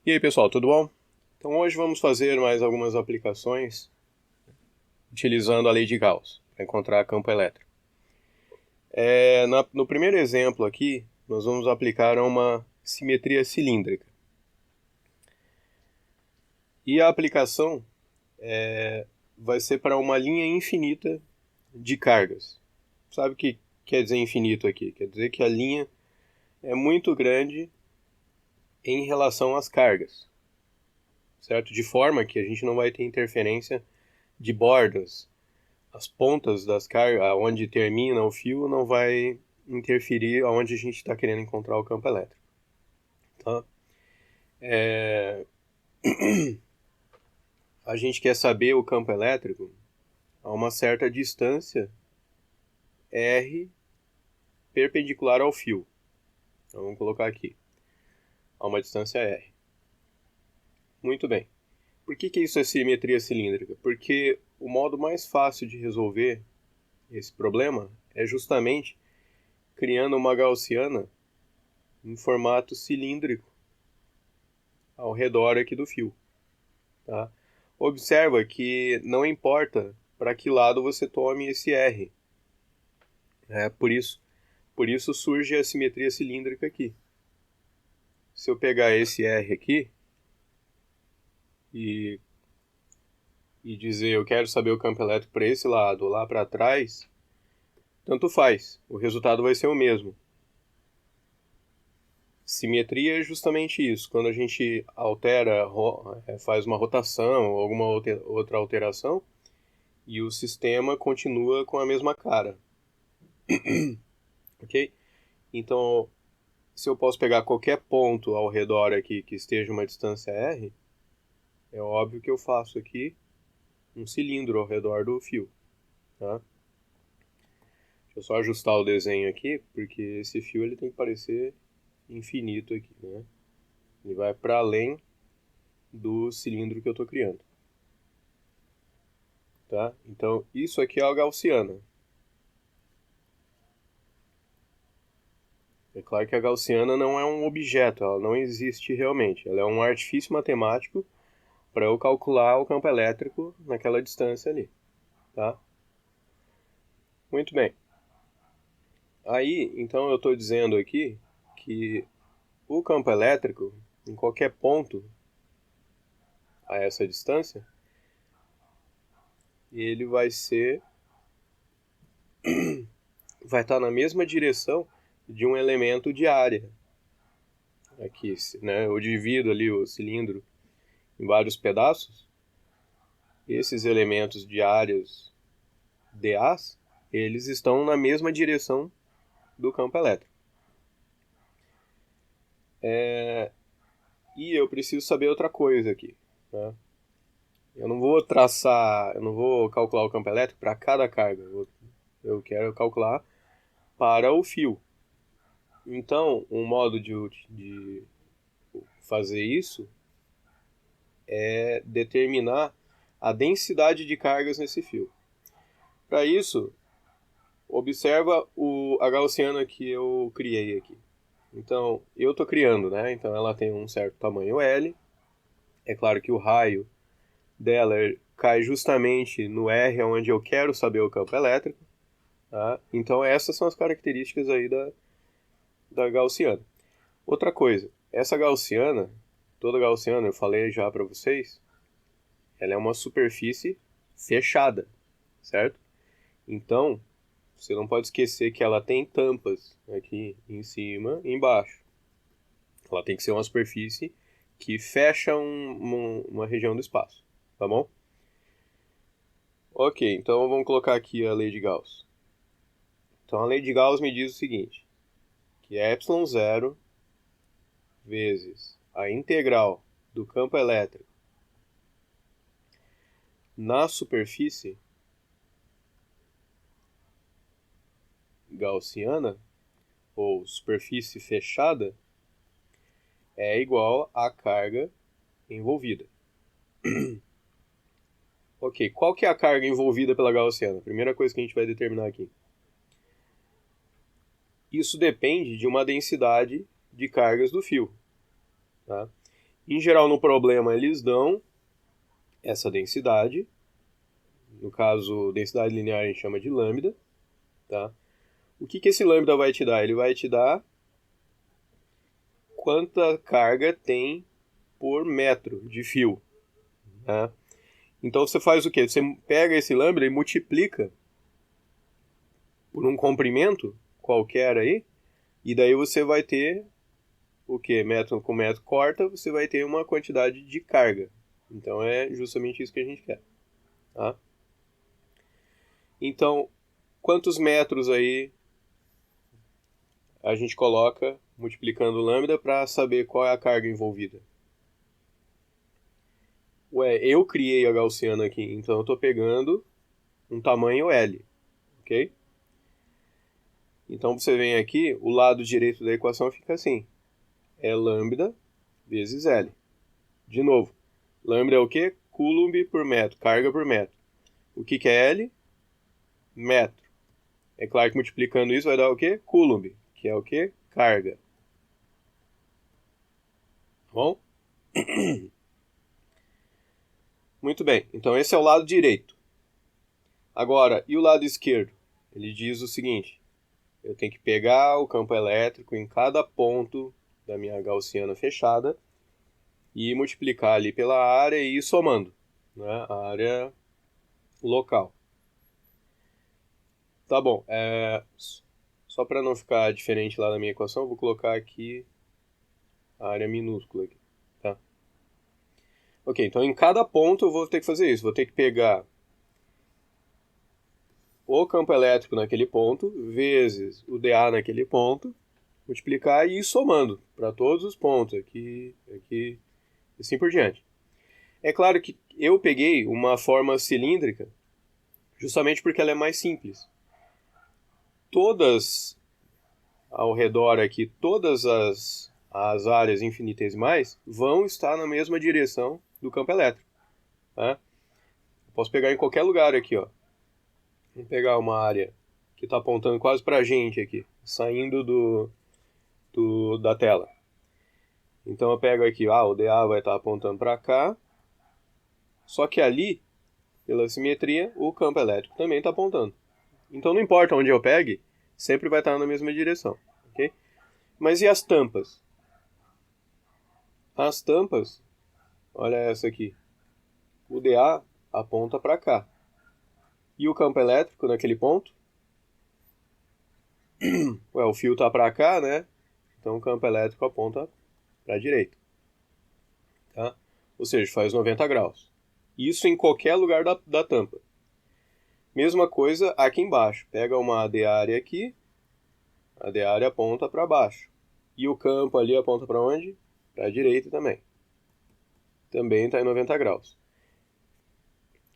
E aí pessoal, tudo bom? Então hoje vamos fazer mais algumas aplicações utilizando a lei de Gauss para encontrar campo elétrico. No primeiro exemplo aqui, nós vamos aplicar uma simetria cilíndrica. E a aplicação vai ser para uma linha infinita de cargas. Sabe o que quer dizer infinito aqui? Quer dizer que a linha é muito grande em relação às cargas, certo? De forma que a gente não vai ter interferência de bordas. As pontas das cargas, onde termina o fio, não vai interferir aonde a gente está querendo encontrar o campo elétrico. Tá? A gente quer saber o campo elétrico a uma certa distância R perpendicular ao fio. Então vamos colocar aqui, a uma distância R. Muito bem. Por que isso é simetria cilíndrica? Porque o modo mais fácil de resolver esse problema é justamente criando uma gaussiana em formato cilíndrico ao redor aqui do fio. Tá? Observa que não importa para que lado você tome esse R. Por isso surge a simetria cilíndrica aqui. Se eu pegar esse R aqui e, e dizer eu quero saber o campo elétrico para esse lado ou lá para trás, tanto faz, o resultado vai ser o mesmo. Simetria é justamente isso, quando a gente altera, faz uma rotação ou alguma outra alteração e o sistema continua com a mesma cara. Ok? Então, se eu posso pegar qualquer ponto ao redor aqui que esteja uma distância r, é óbvio que eu faço aqui um cilindro ao redor do fio. Tá? Deixa eu só ajustar o desenho aqui, porque esse fio ele tem que parecer infinito aqui. Né? Ele vai para além do cilindro que eu estou criando. Tá? Então, isso aqui é a gaussiana. É claro que a gaussiana não é um objeto, ela não existe realmente. Ela é um artifício matemático para eu calcular o campo elétrico naquela distância ali. Tá? Muito bem. Aí, então eu estou dizendo aqui que o campo elétrico, em qualquer ponto a essa distância, ele vai estar na mesma direção de um elemento de área. Aqui, né, eu divido ali o cilindro em vários pedaços. Esses elementos de áreas dAs, eles estão na mesma direção do campo elétrico. E eu preciso saber outra coisa aqui. Né? Eu não vou calcular o campo elétrico para cada carga. Eu quero calcular para o fio. Então, um modo de fazer isso é determinar a densidade de cargas nesse fio. Para isso, observa a gaussiana que eu criei aqui. Então, eu estou criando, né? Então, ela tem um certo tamanho L. É claro que o raio dela cai justamente no R, onde eu quero saber o campo elétrico. Tá? Então, essas são as características aí da gaussiana. Outra coisa, essa gaussiana, toda gaussiana, eu falei já para vocês, ela é uma superfície fechada, certo? Então, você não pode esquecer que ela tem tampas aqui em cima e embaixo. Ela tem que ser uma superfície que fecha uma região do espaço, tá bom? Ok, então vamos colocar aqui a lei de Gauss. Então a lei de Gauss me diz o seguinte, que é ε0 vezes a integral do campo elétrico na superfície gaussiana, ou superfície fechada, é igual à carga envolvida. Ok, qual que é a carga envolvida pela gaussiana? Primeira coisa que a gente vai determinar aqui. Isso depende de uma densidade de cargas do fio. Tá? Em geral, no problema, eles dão essa densidade. No caso, densidade linear a gente chama de lambda. Tá? O que esse lambda vai te dar? Ele vai te dar quanta carga tem por metro de fio. Tá? Então você faz o quê? Você pega esse lambda e multiplica por um comprimento qualquer aí, e daí você vai ter o quê? Metro com metro corta, você vai ter uma quantidade de carga. Então é justamente isso que a gente quer. Tá? Então, quantos metros aí a gente coloca multiplicando o lambda para saber qual é a carga envolvida? Ué, eu criei a gaussiana aqui, então eu estou pegando um tamanho L, ok? Então você vem aqui, o lado direito da equação fica assim. É lambda vezes L. De novo, lambda é o quê? Coulomb por metro, carga por metro. O que é L? Metro. É claro que multiplicando isso vai dar o quê? Coulomb, que é o quê? Carga. Tá bom? Muito bem, então esse é o lado direito. Agora, e o lado esquerdo? Ele diz o seguinte, eu tenho que pegar o campo elétrico em cada ponto da minha gaussiana fechada e multiplicar ali pela área e ir somando, né? A área local. Tá bom, só para não ficar diferente lá na minha equação, eu vou colocar aqui a área minúscula aqui, tá? Ok, então em cada ponto eu vou ter que fazer isso, vou ter que pegar o campo elétrico naquele ponto, vezes o dA naquele ponto, multiplicar e ir somando para todos os pontos, aqui, e assim por diante. É claro que eu peguei uma forma cilíndrica justamente porque ela é mais simples. Todas ao redor aqui, todas as áreas infinitesimais vão estar na mesma direção do campo elétrico. Tá? Posso pegar em qualquer lugar aqui, ó. Vamos pegar uma área que está apontando quase para a gente aqui, saindo da tela. Então eu pego aqui, o dA vai estar apontando para cá, só que ali, pela simetria, o campo elétrico também está apontando. Então não importa onde eu pegue, sempre vai estar na mesma direção, ok? Mas e as tampas? As tampas, olha essa aqui, o dA aponta para cá. E o campo elétrico naquele ponto? Ué, o fio está para cá, né? Então o campo elétrico aponta para a direita. Tá? Ou seja, faz 90 graus. Isso em qualquer lugar da tampa. Mesma coisa aqui embaixo. Pega uma AD área aqui, a AD área aponta para baixo. E o campo ali aponta para onde? Para a direita também. Também está em 90 graus.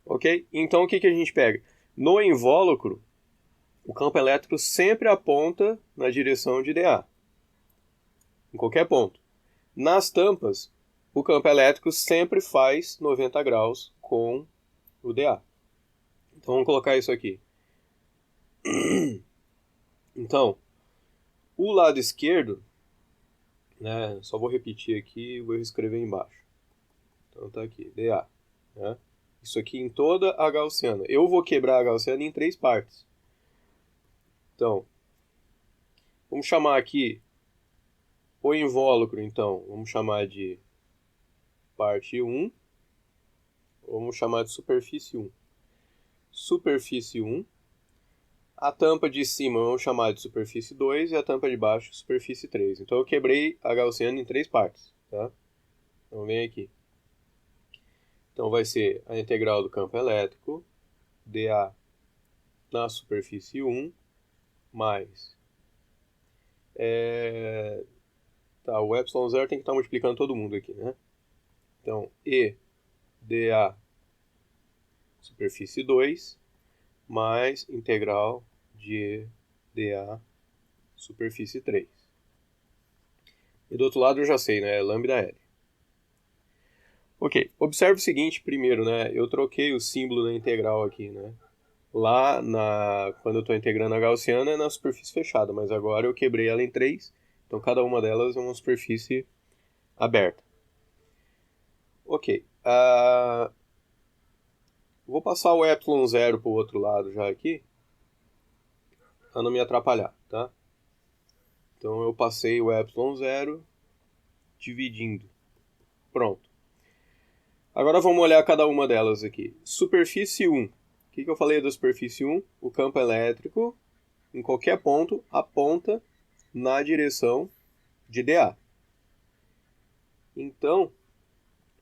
Ok? Então o que a gente pega? No invólucro, o campo elétrico sempre aponta na direção de dA. Em qualquer ponto. Nas tampas, o campo elétrico sempre faz 90 graus com o dA. Então vamos colocar isso aqui. Então, o lado esquerdo, né, só vou repetir aqui e vou escrever embaixo. Então tá aqui, dA. Né? Isso aqui em toda a gaussiana. Eu vou quebrar a gaussiana em 3 partes. Então, vamos chamar aqui o invólucro, então, vamos chamar de parte 1. Vamos chamar de superfície 1. Superfície 1. A tampa de cima vamos chamar de superfície 2 e a tampa de baixo superfície 3. Então eu quebrei a gaussiana em 3 partes. Tá? Então vem aqui. Então vai ser a integral do campo elétrico, dA na superfície 1, mais... o epsilon zero tem que estar multiplicando todo mundo aqui, né? Então, E dA superfície 2, mais integral de dA superfície 3. E do outro lado eu já sei, né? Lambda L. Ok, observe o seguinte primeiro, né? Eu troquei o símbolo da integral aqui, né? Lá, quando eu estou integrando a gaussiana, é na superfície fechada, mas agora eu quebrei ela em 3, então cada uma delas é uma superfície aberta. Ok. Vou passar o ε0 para o outro lado já aqui, para não me atrapalhar, tá? Então eu passei o ε0 dividindo. Pronto. Agora vamos olhar cada uma delas aqui. Superfície 1. O que eu falei da superfície 1? O campo elétrico, em qualquer ponto, aponta na direção de dA. Então,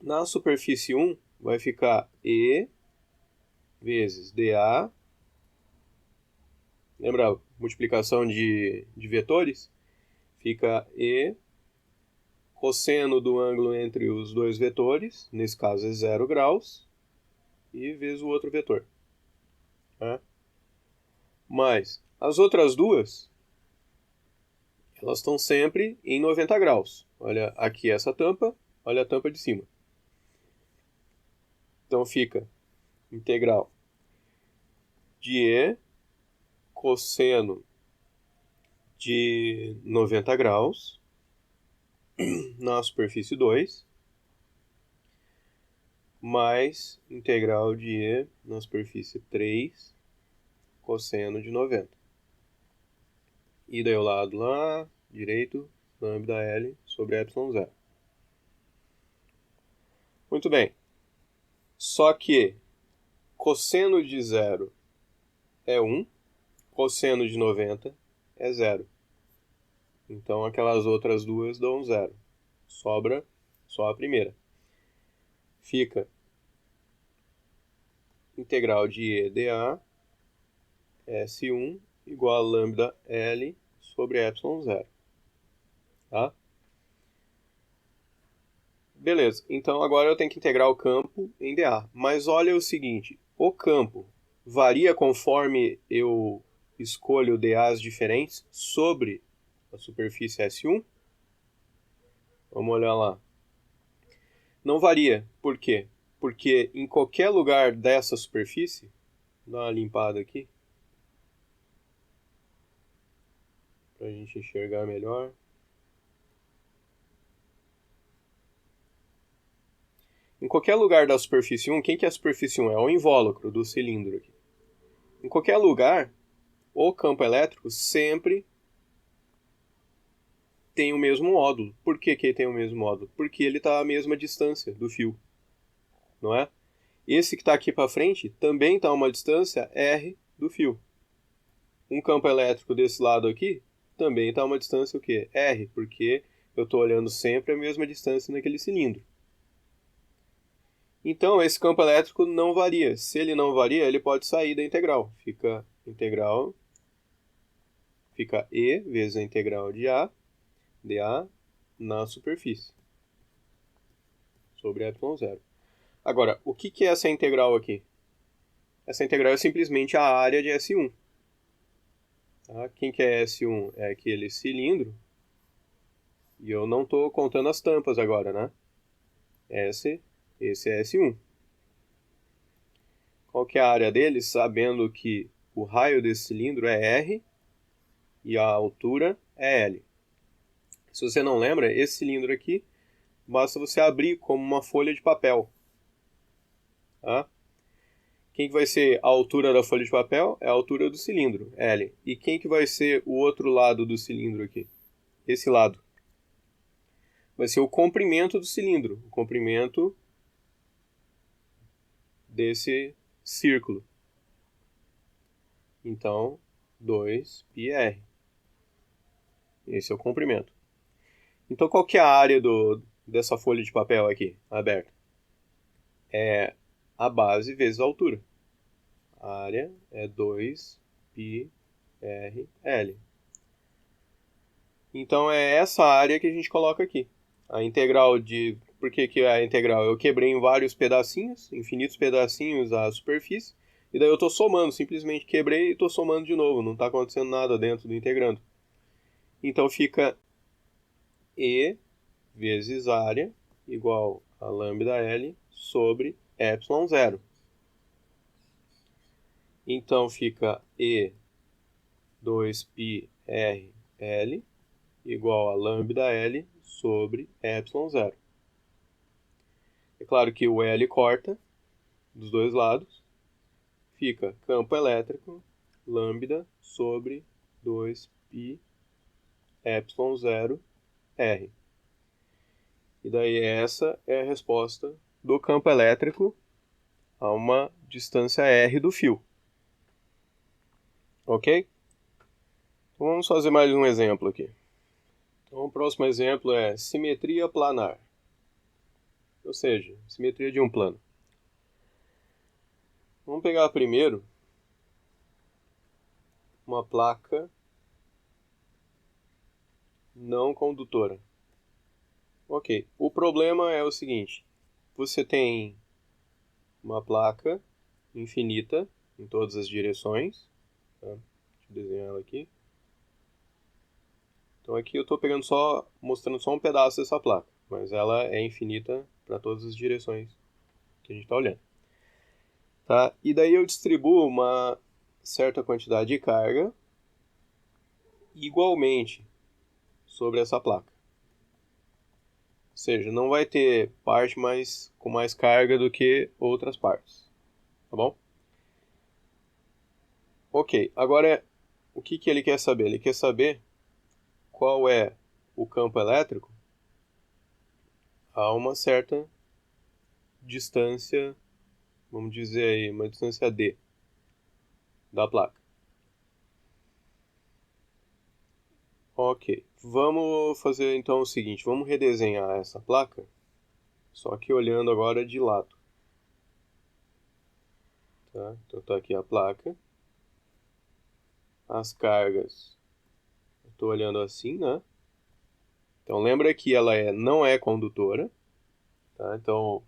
na superfície 1, vai ficar E vezes dA. Lembra a multiplicação de vetores? Fica E cosseno do ângulo entre os dois vetores, nesse caso é 0 graus, e vezes o outro vetor. Tá? Mas as outras duas, elas estão sempre em 90 graus. Olha aqui essa tampa, olha a tampa de cima. Então fica integral de E cosseno de 90 graus na superfície 2, mais integral de E na superfície 3, cosseno de 90. E daí o lado lá, direito, lambda L sobre ε0. Muito bem. Só que cosseno de 0 é 1, cosseno de 90 é 0. Então aquelas outras duas dão 0. Sobra só a primeira. Fica integral de E dA S1 igual a lambda L sobre ε0. Tá? Beleza, então agora eu tenho que integrar o campo em dA. Mas olha o seguinte, o campo varia conforme eu escolho dAs diferentes sobre a superfície S1? Vamos olhar lá. Não varia. Por quê? Porque em qualquer lugar dessa superfície, dá uma limpada aqui, para a gente enxergar melhor. Em qualquer lugar da superfície 1, quem que é a superfície 1? É o invólucro do cilindro aqui. Em qualquer lugar, o campo elétrico sempre tem o mesmo módulo. Por que ele tem o mesmo módulo? Porque ele está à mesma distância do fio, não é? Esse que está aqui para frente também está a uma distância R do fio. Um campo elétrico desse lado aqui também está a uma distância o quê? R, porque eu estou olhando sempre a mesma distância naquele cilindro. Então, esse campo elétrico não varia. Se ele não varia, ele pode sair da integral. Fica integral, fica E vezes a integral de A, dA, na superfície, sobre ε0. Agora, o que é essa integral aqui? Essa integral é simplesmente a área de S1. Tá? Quem que é S1? É aquele cilindro. E eu não estou contando as tampas agora, né? Esse é S1. Qual que é a área dele? Sabendo que o raio desse cilindro é R e a altura é L. Se você não lembra, esse cilindro aqui, basta você abrir como uma folha de papel. Tá? Quem que vai ser a altura da folha de papel? É a altura do cilindro, L. E quem que vai ser o outro lado do cilindro aqui? Esse lado. Vai ser o comprimento do cilindro, o comprimento desse círculo. Então, 2πr. Esse é o comprimento. Então, qual que é a área dessa folha de papel aqui, aberta? É a base vezes a altura. A área é 2πrl. Então, é essa área que a gente coloca aqui. A integral de... Por que a integral? Eu quebrei em vários pedacinhos, infinitos pedacinhos a superfície, e daí eu estou somando, simplesmente quebrei e estou somando de novo, não está acontecendo nada dentro do integrando. Então fica E vezes área igual a lambda L sobre ε0. Então fica E 2πrl igual a lambda L sobre ε0. É claro que o L corta dos dois lados, fica campo elétrico lambda sobre 2π ε0 R. E daí essa é a resposta do campo elétrico a uma distância R do fio. Ok? Então vamos fazer mais um exemplo aqui. Então o próximo exemplo é simetria planar. Ou seja, simetria de um plano. Vamos pegar primeiro uma placa não condutora. Ok, o problema é o seguinte. Você tem uma placa infinita em todas as direções. Tá? Deixa eu desenhar ela aqui. Então aqui eu estou mostrando só um pedaço dessa placa, mas ela é infinita para todas as direções que a gente está olhando. Tá? E daí eu distribuo uma certa quantidade de carga igualmente sobre essa placa. Ou seja, não vai ter parte com mais carga do que outras partes. Tá bom? Ok, agora o que ele quer saber? Ele quer saber qual é o campo elétrico a uma certa distância, vamos dizer aí, uma distância D da placa. Ok, vamos fazer então o seguinte, vamos redesenhar essa placa, só que olhando agora de lado. Tá? Então tá aqui a placa, as cargas, estou olhando assim, né? Então lembra que ela não é condutora, tá? Então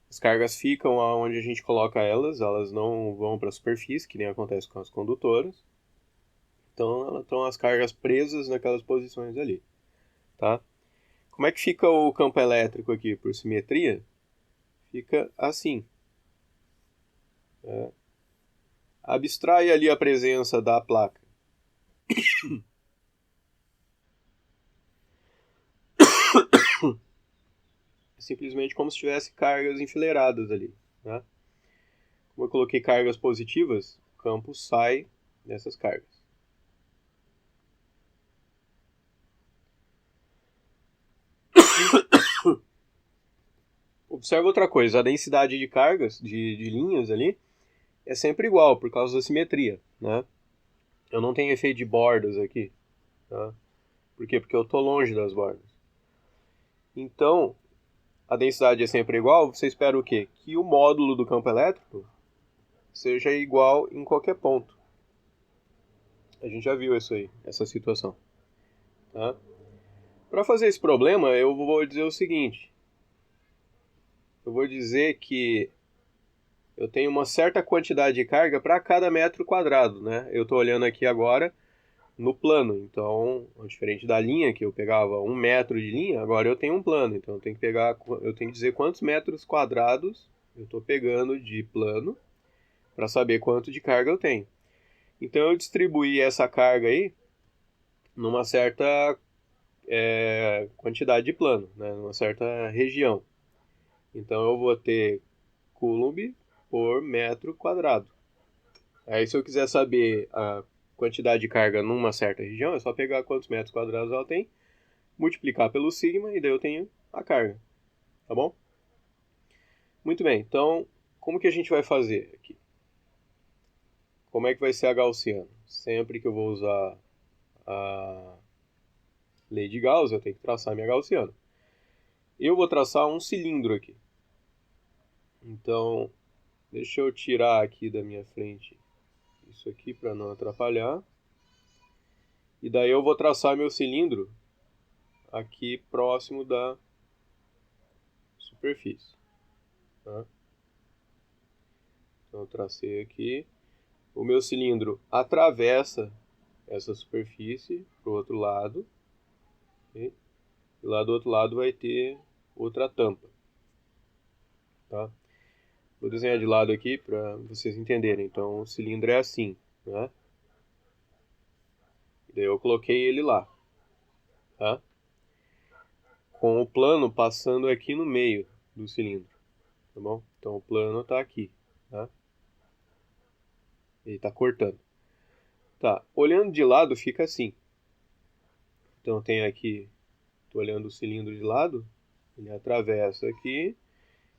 as cargas ficam onde a gente coloca elas não vão para a superfície, que nem acontece com as condutoras. Então estão as cargas presas naquelas posições ali, tá? Como é que fica o campo elétrico aqui por simetria? Fica assim. Né? Abstrai ali a presença da placa. É simplesmente como se tivesse cargas enfileiradas ali. Né? Como eu coloquei cargas positivas, o campo sai dessas cargas. Observa outra coisa, a densidade de cargas, de linhas ali, é sempre igual, por causa da simetria. Né? Eu não tenho efeito de bordas aqui. Tá? Por quê? Porque eu estou longe das bordas. Então, a densidade é sempre igual, você espera o quê? Que o módulo do campo elétrico seja igual em qualquer ponto. A gente já viu isso aí, essa situação. Tá? Para fazer esse problema, eu vou dizer o seguinte. Eu vou dizer que eu tenho uma certa quantidade de carga para cada metro quadrado. Né? Eu estou olhando aqui agora no plano. Então, diferente da linha, que eu pegava 1 metro de linha, agora eu tenho um plano. Então, eu tenho que dizer quantos metros quadrados eu estou pegando de plano para saber quanto de carga eu tenho. Então, eu distribuí essa carga aí numa certa quantidade de plano, né? Numa certa região. Então, eu vou ter Coulomb por metro quadrado. Aí, se eu quiser saber a quantidade de carga numa certa região, é só pegar quantos metros quadrados ela tem, multiplicar pelo sigma e daí eu tenho a carga. Tá bom? Muito bem, então, como que a gente vai fazer aqui? Como é que vai ser a gaussiana? Sempre que eu vou usar a lei de Gauss, eu tenho que traçar minha gaussiana. Eu vou traçar um cilindro aqui. Então, deixa eu tirar aqui da minha frente isso aqui para não atrapalhar. E daí eu vou traçar meu cilindro aqui próximo da superfície. Tá? Então eu tracei aqui. O meu cilindro atravessa essa superfície para o outro lado. Okay? E lá do outro lado vai ter outra tampa. Tá? Vou desenhar de lado aqui para vocês entenderem. Então o cilindro é assim. Né? E daí eu coloquei ele lá. Tá? Com o plano passando aqui no meio. do cilindro, tá bom? Então o plano está aqui, tá? Ele está cortando. Tá, olhando de lado fica assim. Então tem aqui, estou olhando o cilindro de lado, ele atravessa aqui,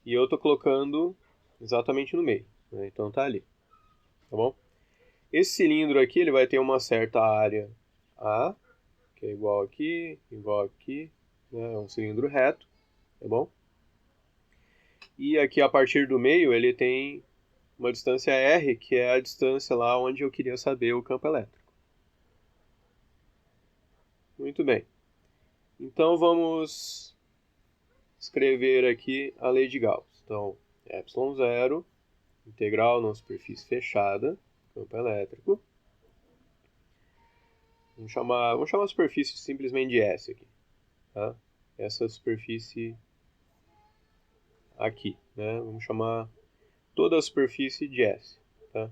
e eu estou colocando exatamente no meio, né? Então tá ali, tá bom? Esse cilindro aqui, ele vai ter uma certa área A, que é igual aqui, né? É um cilindro reto, tá bom? E aqui a partir do meio ele tem uma distância R, que é a distância lá onde eu queria saber o campo elétrico. Muito bem. Então vamos escrever aqui a lei de Gauss. Então, ε0, integral numa superfície fechada, campo elétrico. Vamos chamar a superfície simplesmente de S aqui, tá? Essa superfície aqui, né? Vamos chamar toda a superfície de S, tá?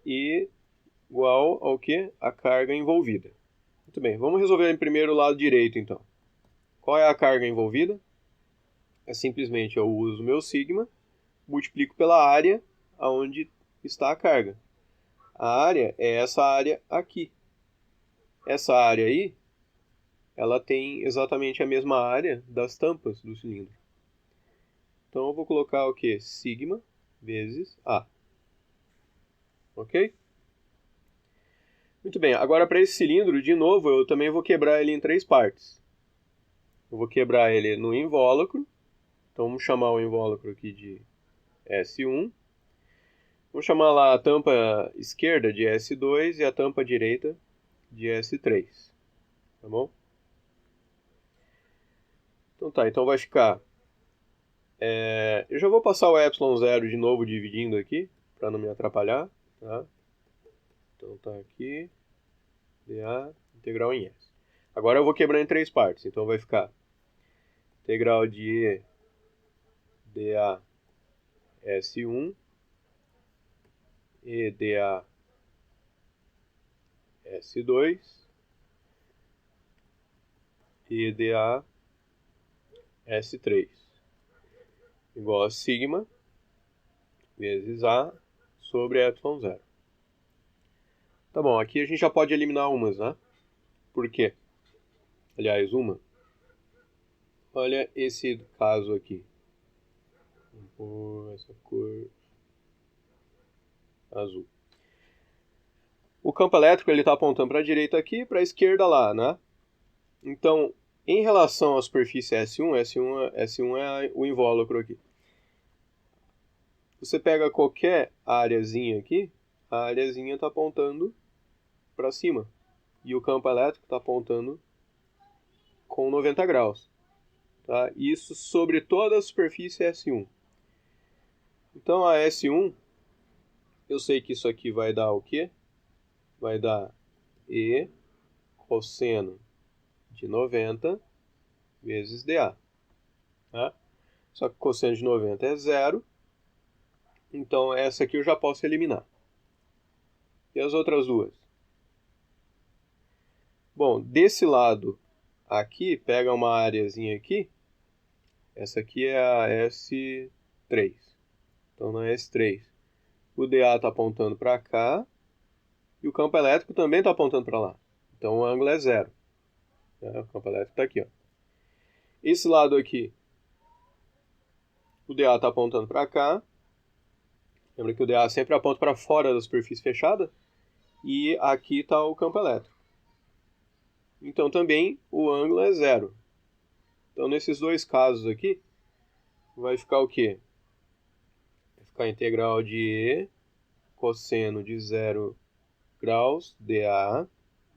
E igual ao que? A carga envolvida. Muito bem, vamos resolver em primeiro o lado direito, então. Qual é a carga envolvida? É simplesmente eu uso o meu sigma, multiplico pela área onde está a carga. A área é essa área aqui. Essa área aí, ela tem exatamente a mesma área das tampas do cilindro. Então eu vou colocar o quê? Sigma vezes A. Ok? Muito bem, agora para esse cilindro, de novo, eu também vou quebrar ele em 3 partes. Eu vou quebrar ele no invólucro. Então vamos chamar o invólucro aqui de S1. Vamos chamar lá a tampa esquerda de S2 e a tampa direita de S3. Tá bom? Então tá, então vai ficar... eu já vou passar o ε0 de novo dividindo aqui, para não me atrapalhar. Tá? Então tá aqui, dA, integral em S. Agora eu vou quebrar em 3 partes, então vai ficar integral de E dA S1 e dA S2 e dA S3 igual a sigma vezes A sobre ε0. Tá bom, aqui a gente já pode eliminar umas, né? Por quê? Aliás, uma. Olha esse caso aqui. Vou pôr essa cor azul. O campo elétrico ele está apontando para a direita aqui e para a esquerda lá, né? Então, em relação à superfície S1 é o invólucro aqui. Você pega qualquer areazinha aqui, a areazinha está apontando para cima. E o campo elétrico está apontando com 90 graus. Tá? Isso sobre toda a superfície S1. Então, a S1, eu sei que isso aqui vai dar o quê? Vai dar E cosseno de 90 vezes dA. Tá? Só que cosseno de 90 é zero. Então, essa aqui eu já posso eliminar. E as outras duas? Bom, desse lado aqui, pega uma areazinha aqui. Essa aqui é a S3. Então, na S3, o dA está apontando para cá. E o campo elétrico também está apontando para lá. Então, o ângulo é zero. O campo elétrico está aqui. Ó. Esse lado aqui, o dA está apontando para cá. Lembra que o dA sempre aponta para fora da superfície fechada. E aqui está o campo elétrico. Então também o ângulo é zero. Então nesses dois casos aqui, vai ficar o quê? Vai ficar a integral de E cosseno de 0 graus dA,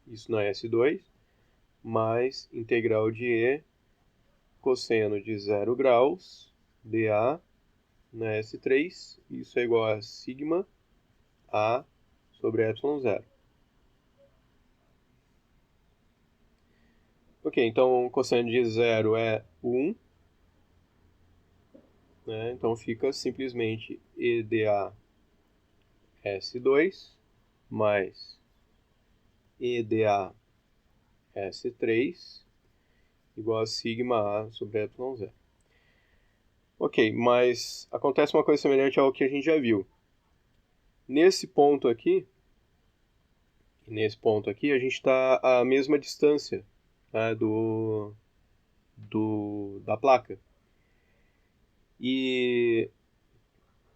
isso na S2, mais integral de E cosseno de 0 graus dA na S3, isso é igual a sigma A sobre ε0. Ok, então cosseno de 0 é 1. Né? Então fica simplesmente EDA S2 mais EDA S3 igual a sigma A sobre epsilon zero. Ok, mas acontece uma coisa semelhante ao que a gente já viu. Nesse ponto aqui, a gente está à mesma distância, né, da placa. E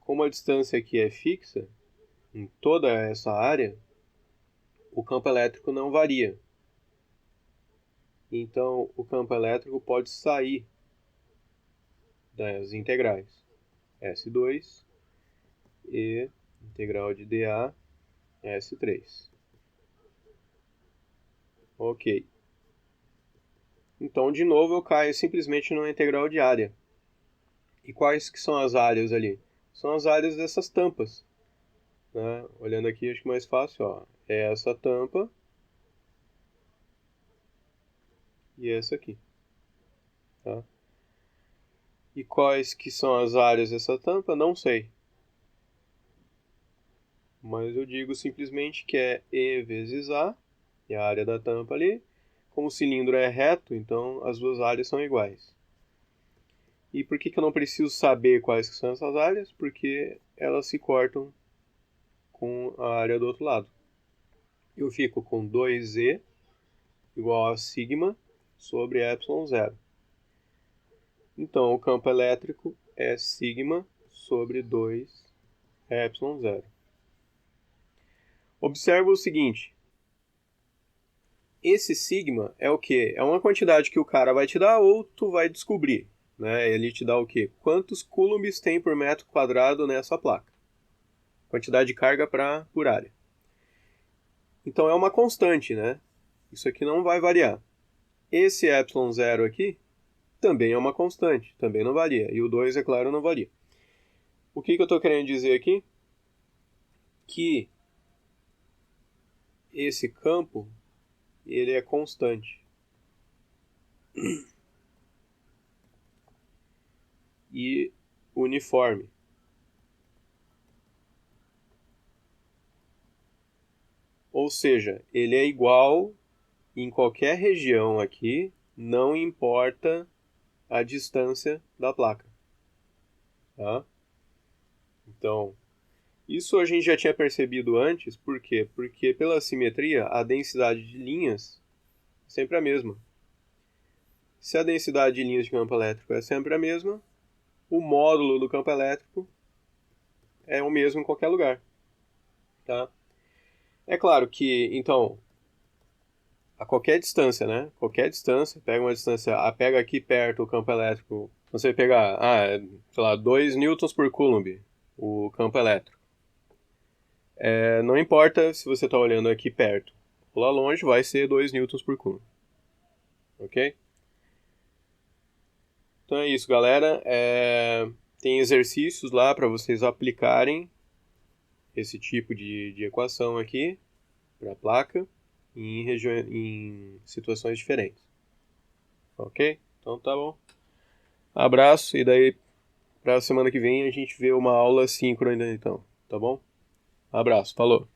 como a distância aqui é fixa, em toda essa área, o campo elétrico não varia. Então, o campo elétrico pode sair das integrais S2 e integral de dA S3. Ok. Então, de novo, eu caio simplesmente numa integral de área. E quais que são as áreas ali? São as áreas dessas tampas. Né? Olhando aqui, acho que mais fácil. Ó. É essa tampa e essa aqui. Tá? E quais que são as áreas dessa tampa? Não sei. Mas eu digo simplesmente que é E vezes A, que é a área da tampa ali. Como o cilindro é reto, então as duas áreas são iguais. E por que eu não preciso saber quais que são essas áreas? Porque elas se cortam com a área do outro lado. Eu fico com 2E igual a sigma sobre epsilon zero. Então, o campo elétrico é sigma sobre 2 epsilon zero. Observa o seguinte. Esse sigma é o quê? É uma quantidade que o cara vai te dar ou tu vai descobrir. Né? Ele te dá o quê? Quantos coulombs tem por metro quadrado nessa placa. Quantidade de carga por área. Então é uma constante, né? Isso aqui não vai variar. Esse epsilon zero aqui também é uma constante, também não varia. E o 2, é claro, não varia. O que eu estou querendo dizer aqui? Que esse campo ele é constante. E uniforme. Ou seja, ele é igual em qualquer região aqui, não importa a distância da placa. Tá? Então, isso a gente já tinha percebido antes, por quê? Porque pela simetria, a densidade de linhas é sempre a mesma. Se a densidade de linhas de campo elétrico é sempre a mesma, o módulo do campo elétrico é o mesmo em qualquer lugar. Tá? É claro que, então, a qualquer distância, né? Qualquer distância, pega uma distância, pega aqui perto o campo elétrico, você pegar, sei lá, 2 newtons por coulomb, o campo elétrico. Não importa se você está olhando aqui perto. Lá longe vai ser 2 newtons por coulomb. Ok? Então é isso, galera. Tem exercícios lá para vocês aplicarem esse tipo de equação aqui para a placa em situações diferentes. Ok? Então tá bom. Abraço e daí para a semana que vem a gente vê uma aula síncrona então, tá bom? Abraço, falou!